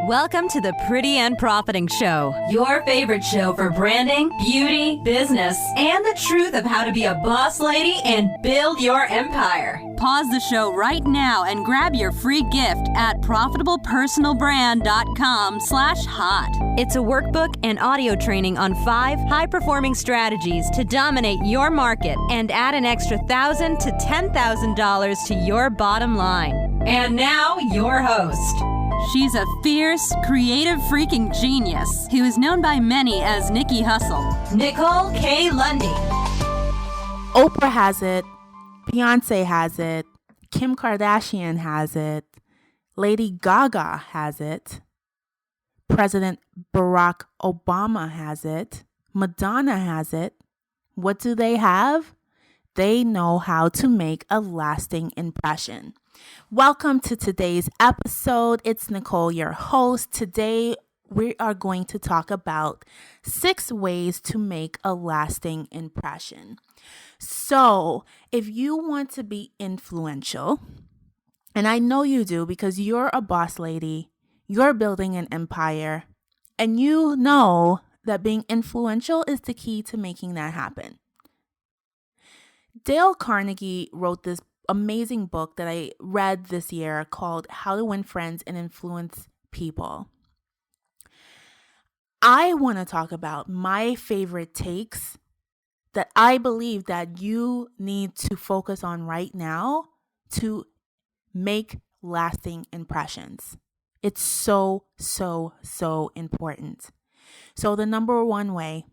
Welcome to the Pretty and Profiting Show, your favorite show for branding, beauty, business, and the truth of how to be a boss lady and build your empire. Pause the show right now and grab your free gift at profitablepersonalbrand.com/hot. It's a workbook and audio training on 5 high-performing strategies to dominate your market and add an extra $1,000 to $10,000 to your bottom line. And now, your host. She's a fierce, creative freaking genius who is known by many as Nikki Hustle. Nicole K. Lundy. Oprah has it. Beyonce has it. Kim Kardashian has it. Lady Gaga has it. President Barack Obama has it. Madonna has it. What do they have? They know how to make a lasting impression. Welcome to today's episode. It's Nicole, your host. Today, we are going to talk about 6 ways to make a lasting impression. So, if you want to be influential, and I know you do because you're a boss lady, you're building an empire, and you know that being influential is the key to making that happen. Dale Carnegie wrote this amazing book that I read this year called How to Win Friends and Influence People. I want to talk about my favorite takes that I believe that you need to focus on right now to make lasting impressions. It's so important. So the number 1 way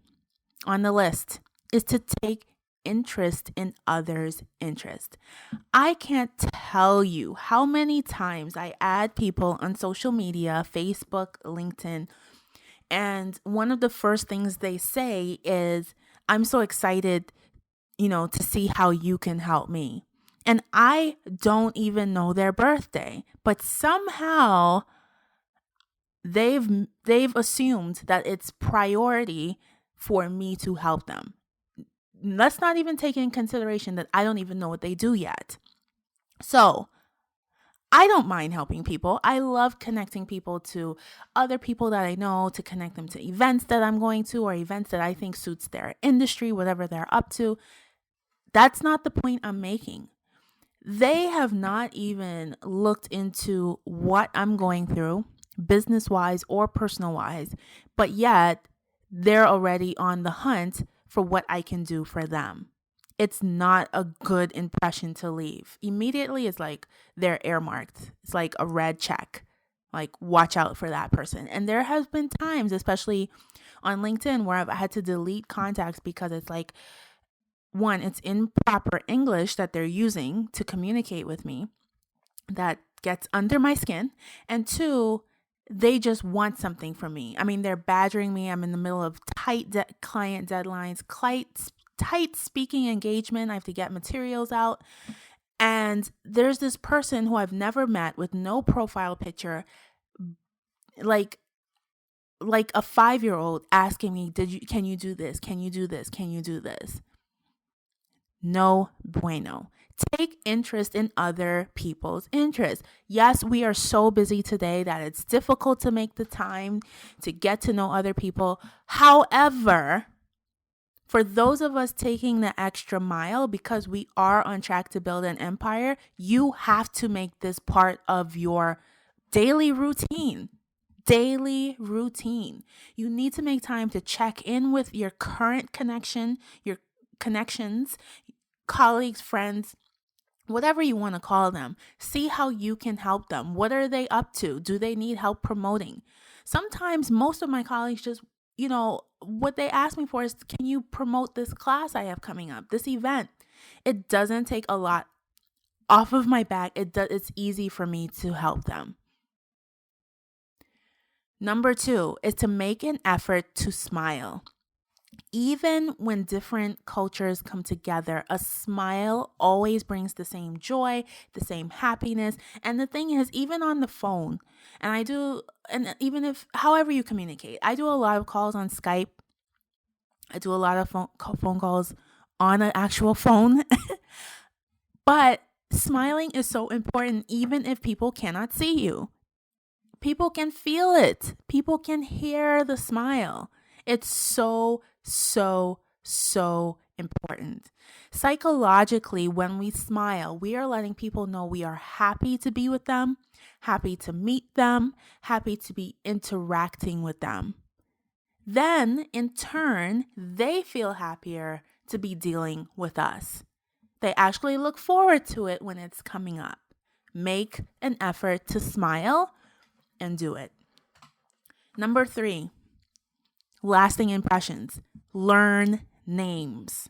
on the list is to take interest in others' interest. I can't tell you how many times I add people on social media, Facebook, LinkedIn, and one of the first things they say is, I'm so excited, to see how you can help me. And I don't even know their birthday, but somehow they've assumed that it's priority for me to help them. Let's not even take in consideration that I don't even know what they do yet. So I don't mind helping people. I love connecting people to other people that I know, to connect them to events that I'm going to or events that I think suits their industry, whatever they're up to. That's not the point I'm making. They have not even looked into what I'm going through, business-wise or personal-wise, but yet they're already on the hunt for what I can do for them. It's not a good impression to leave. Immediately, it's like they're earmarked. It's like a red check. Like, watch out for that person. And there has been times, especially on LinkedIn, where I've had to delete contacts because it's like, 1, it's improper English that they're using to communicate with me that gets under my skin. And 2, they just want something from me. I mean, they're badgering me. I'm in the middle of tight client deadlines, tight speaking engagement. I have to get materials out. And there's this person who I've never met with no profile picture, like a 5-year-old asking me, can you do this? Can you do this? Can you do this? No bueno. Take interest in other people's interests. Yes, we are so busy today that it's difficult to make the time to get to know other people. However, for those of us taking the extra mile, because we are on track to build an empire, you have to make this part of your daily routine. You need to make time to check in with your current connection, your connections, colleagues, friends, whatever you want to call them. See how you can help them. What are they up to? Do they need help promoting? Sometimes most of my colleagues just, what they ask me for is, can you promote this class I have coming up, this event? It doesn't take a lot off of my back. It's easy for me to help them. Number 2 is to make an effort to smile. Even when different cultures come together, a smile always brings the same joy, the same happiness. And the thing is, even on the phone, and even if, however you communicate, I do a lot of calls on Skype. I do a lot of phone calls on an actual phone. But smiling is so important, even if people cannot see you. People can feel it. People can hear the smile. It's so, so, so important. Psychologically, when we smile, we are letting people know we are happy to be with them, happy to meet them, happy to be interacting with them. Then, in turn, they feel happier to be dealing with us. They actually look forward to it when it's coming up. Make an effort to smile and do it. Number 3, lasting impressions. Learn names.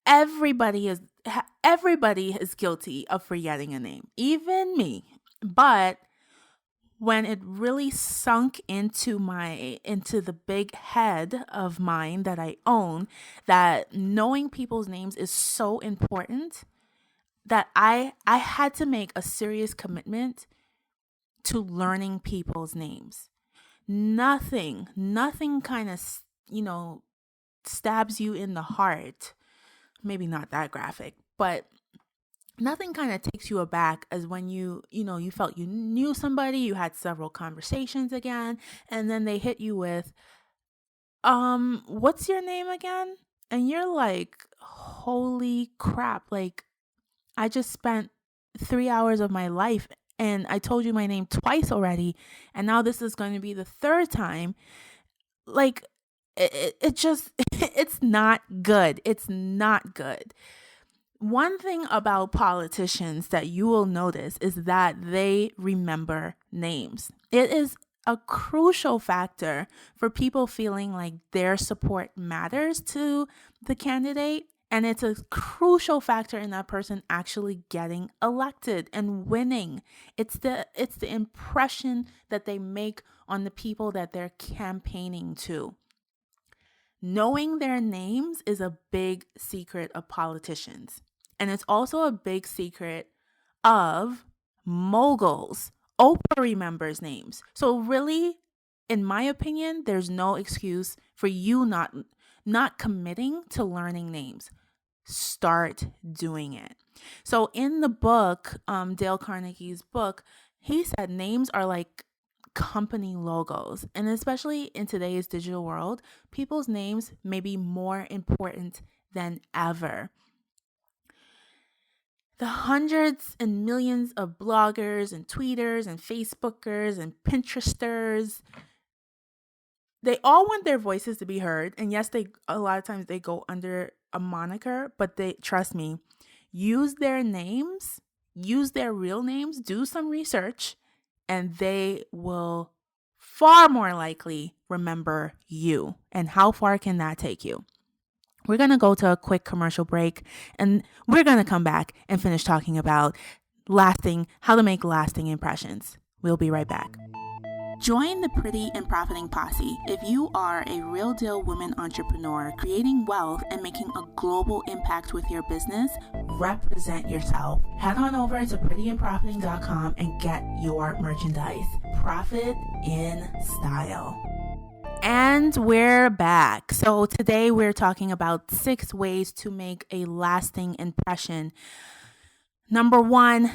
Everybody is guilty of forgetting a name, even me. But when it really sunk into the big head of mine that I own, that knowing people's names is so important, that I had to make a serious commitment to learning people's names. Nothing kind of, stabs you in the heart. Maybe not that graphic, but nothing kind of takes you aback as when you felt you knew somebody, you had several conversations again, and then they hit you with, what's your name again? And you're like, holy crap, like, I just spent 3 hours of my life and I told you my name twice already, and now this is going to be the third time. Like, it just, it's not good. It's not good. One thing about politicians that you will notice is that they remember names. It is a crucial factor for people feeling like their support matters to the candidate. And it's a crucial factor in that person actually getting elected and winning. It's the impression that they make on the people that they're campaigning to. Knowing their names is a big secret of politicians. And it's also a big secret of moguls. Oprah remembers names. So really, in my opinion, there's no excuse for you not committing to learning names. Start doing it. So in the book, Dale Carnegie's book, he said names are like company logos. And especially in today's digital world, people's names may be more important than ever. The hundreds and millions of bloggers and tweeters and Facebookers and Pinteresters, they all want their voices to be heard. And yes, a lot of times they go under a moniker, but trust me, use their names, use their real names, do some research, and they will far more likely remember you. And how far can that take you? We're going to go to a quick commercial break, and we're going to come back and finish talking about how to make lasting impressions. We'll be right back. Join the Pretty and Profiting Posse if you are a real deal woman entrepreneur creating wealth and making a global impact with your business. Represent yourself. Head on over to prettyandprofiting.com and get your merchandise. Profit in style. And we're back. So today we're talking about 6 ways to make a lasting impression. Number 1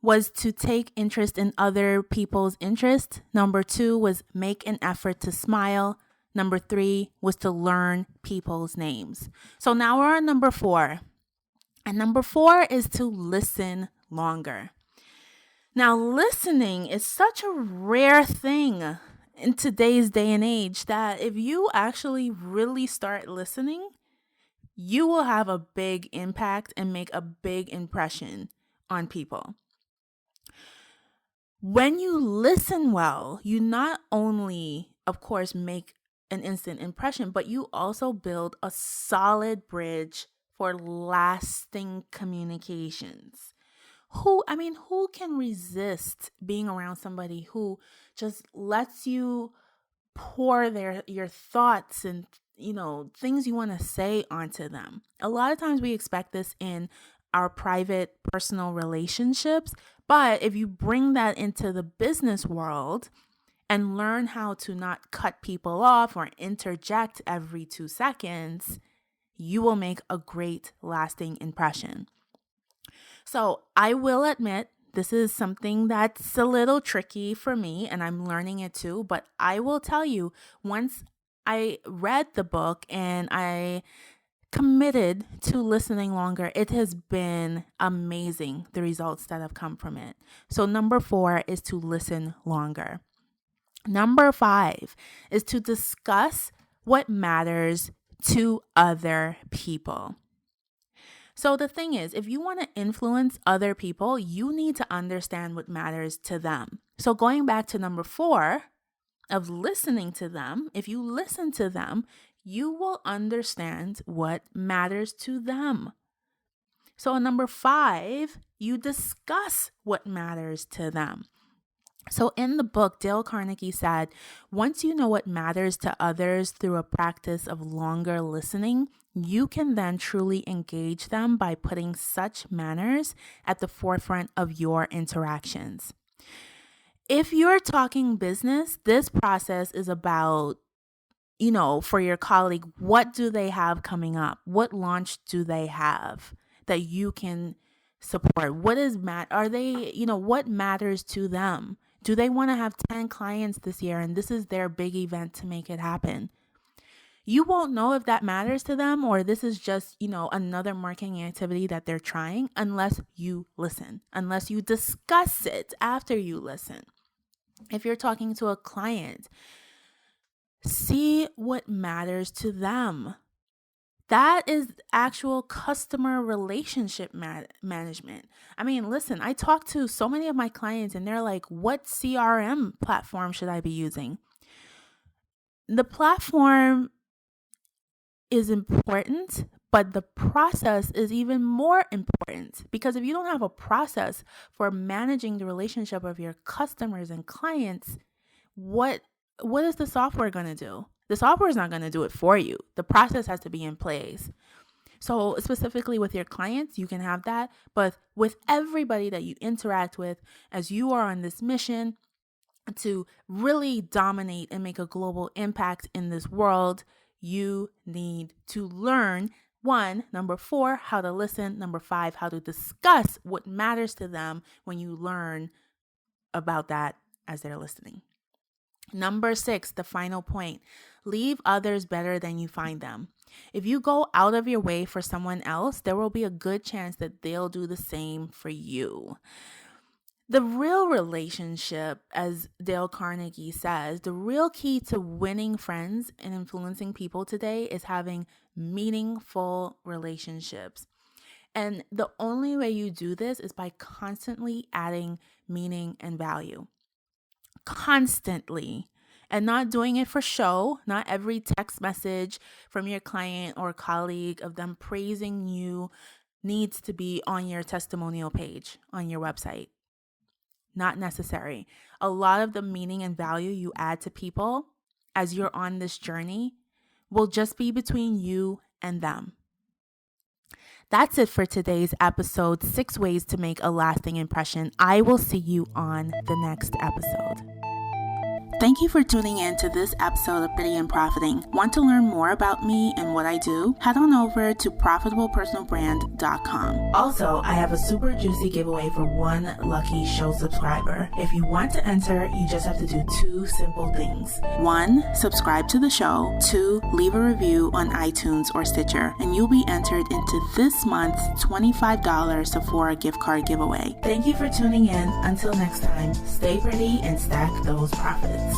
was to take interest in other people's interests. Number 2 was make an effort to smile. Number 3 was to learn people's names. So now we're on number 4. And number 4 is to listen longer. Now, listening is such a rare thing in today's day and age that if you actually really start listening, you will have a big impact and make a big impression on people. When you listen well, you not only, of course, make an instant impression, but you also build a solid bridge for lasting communications. Who can resist being around somebody who just lets you pour your thoughts and, things you want to say onto them? A lot of times we expect this in our private, personal relationships, but if you bring that into the business world and learn how to not cut people off or interject every 2 seconds, you will make a great lasting impression. So I will admit This is something that's a little tricky for me, and I'm learning it too. But I will tell you, once I read the book and I committed to listening longer, it has been amazing, the results that have come from it. So number 4 is to listen longer. Number 5 is to discuss what matters to other people. So the thing is, if you want to influence other people, you need to understand what matters to them. So going back to number 4 of listening to them, if you listen to them, you will understand what matters to them. So number 5, you discuss what matters to them. So in the book, Dale Carnegie said, once you know what matters to others through a practice of longer listening, you can then truly engage them by putting such manners at the forefront of your interactions. If you're talking business, this process is about, for your colleague, what do they have coming up? What launch do they have that you can support? What matters to them? Do they want to have 10 clients this year and this is their big event to make it happen? You won't know if that matters to them or this is just, another marketing activity that they're trying unless you listen, unless you discuss it after you listen. If you're talking to a client, see what matters to them. That is actual customer relationship management. I mean, listen, I talk to so many of my clients and they're like, what CRM platform should I be using? The platform is important, but the process is even more important, because if you don't have a process for managing the relationship of your customers and clients, what is the software going to do? The software is not going to do it for you. The process has to be in place. So specifically with your clients, you can have that, but with everybody that you interact with, as you are on this mission to really dominate and make a global impact in this world, you need to learn, 1, number 4, how to listen. Number 5, how to discuss what matters to them when you learn about that as they're listening. Number 6, the final point, leave others better than you find them. If you go out of your way for someone else, there will be a good chance that they'll do the same for you. The real relationship, as Dale Carnegie says, the real key to winning friends and influencing people today is having meaningful relationships. And the only way you do this is by constantly adding meaning and value. Constantly. And not doing it for show. Not every text message from your client or colleague of them praising you needs to be on your testimonial page on your website. Not necessary. A lot of the meaning and value you add to people as you're on this journey will just be between you and them. That's it for today's episode, 6 ways to make a lasting impression. I will see you on the next episode. Thank you for tuning in to this episode of Pretty and Profiting. Want to learn more about me and what I do? Head on over to profitablepersonalbrand.com. Also, I have a super juicy giveaway for one lucky show subscriber. If you want to enter, you just have to do 2 simple things. 1, subscribe to the show. 2, leave a review on iTunes or Stitcher, and you'll be entered into this month's $25 Sephora gift card giveaway. Thank you for tuning in. Until next time, stay pretty and stack those profits.